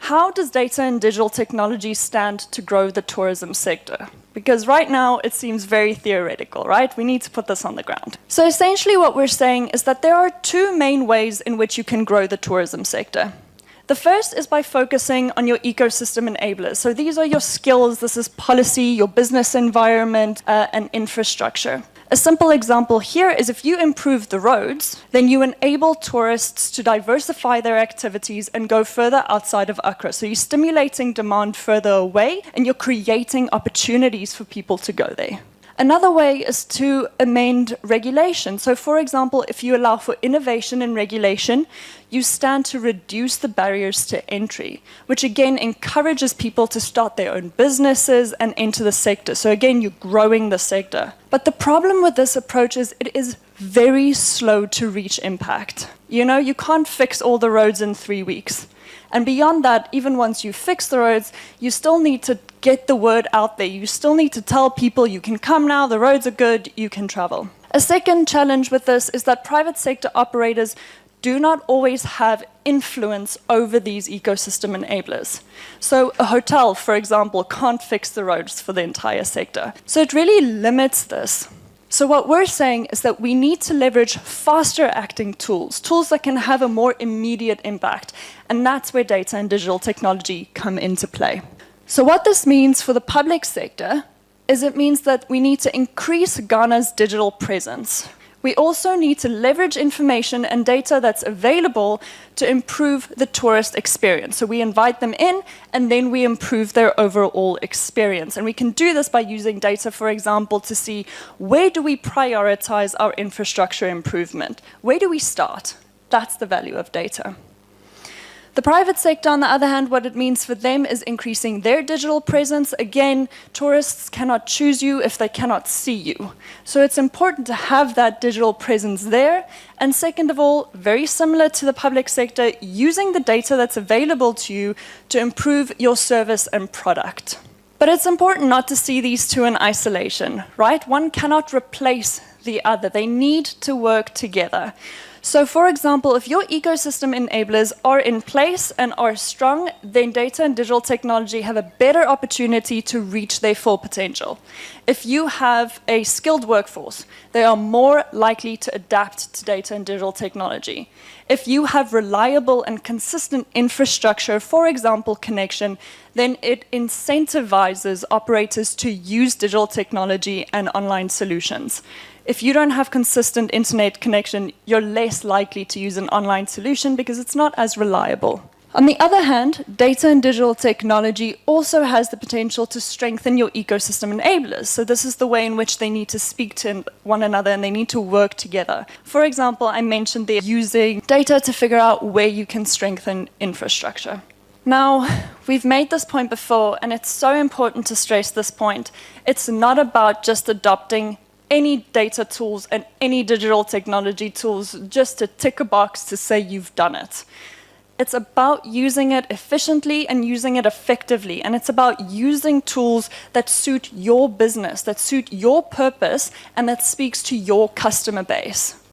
how does data and digital technology stand to grow the tourism sector? Because right now it seems very theoretical, right? We need to put this on the ground. So essentially what we're saying is that there are two main ways in which you can grow the tourism sector. The first is by focusing on your ecosystem enablers. So these are your skills, this is policy, your business environment, and infrastructure. A simple example here is if you improve the roads, then you enable tourists to diversify their activities and go further outside of Accra. So you're stimulating demand further away and you're creating opportunities for people to go there. Another way is to amend regulation. So for example, if you allow for innovation in regulation, you stand to reduce the barriers to entry, which again encourages people to start their own businesses and enter the sector. So again, you're growing the sector. But the problem with this approach is it is very slow to reach impact. You know, you can't fix all the roads in 3 weeks. And beyond that, even once you fix the roads, you still need to get the word out there. You still need to tell people you can come now, the roads are good, you can travel. A second challenge with this is that private sector operators do not always have influence over these ecosystem enablers. So a hotel, for example, can't fix the roads for the entire sector. So it really limits this. So what we're saying is that we need to leverage faster acting tools, tools that can have a more immediate impact. And that's where data and digital technology come into play. So what this means for the public sector is it means that we need to increase Ghana's digital presence. We also need to leverage information and data that's available to improve the tourist experience. So we invite them in and then we improve their overall experience. And we can do this by using data, for example, to see where do we prioritize our infrastructure improvement? Where do we start? That's the value of data. The private sector, on the other hand, what it means for them is increasing their digital presence. Again, tourists cannot choose you if they cannot see you. So it's important to have that digital presence there. And second of all, very similar to the public sector, using the data that's available to you to improve your service and product. But it's important not to see these two in isolation, right? One cannot replace the other. They need to work together. So for example, if your ecosystem enablers are in place and are strong, then data and digital technology have a better opportunity to reach their full potential. If you have a skilled workforce, they are more likely to adapt to data and digital technology. If you have reliable and consistent infrastructure, for example, connection, then it incentivizes operators to use digital technology and online solutions. If you don't have consistent internet connection, you're less likely to use an online solution because it's not as reliable. On the other hand, data and digital technology also has the potential to strengthen your ecosystem enablers. So this is the way in which they need to speak to one another and they need to work together. For example, I mentioned they're using data to figure out where you can strengthen infrastructure. Now, we've made this point before, and it's so important to stress this point. It's not about just adopting any data tools and any digital technology tools just to tick a box to say you've done it. It's about using it efficiently and using it effectively. And it's about using tools that suit your business, that suit your purpose, and that speaks to your customer base.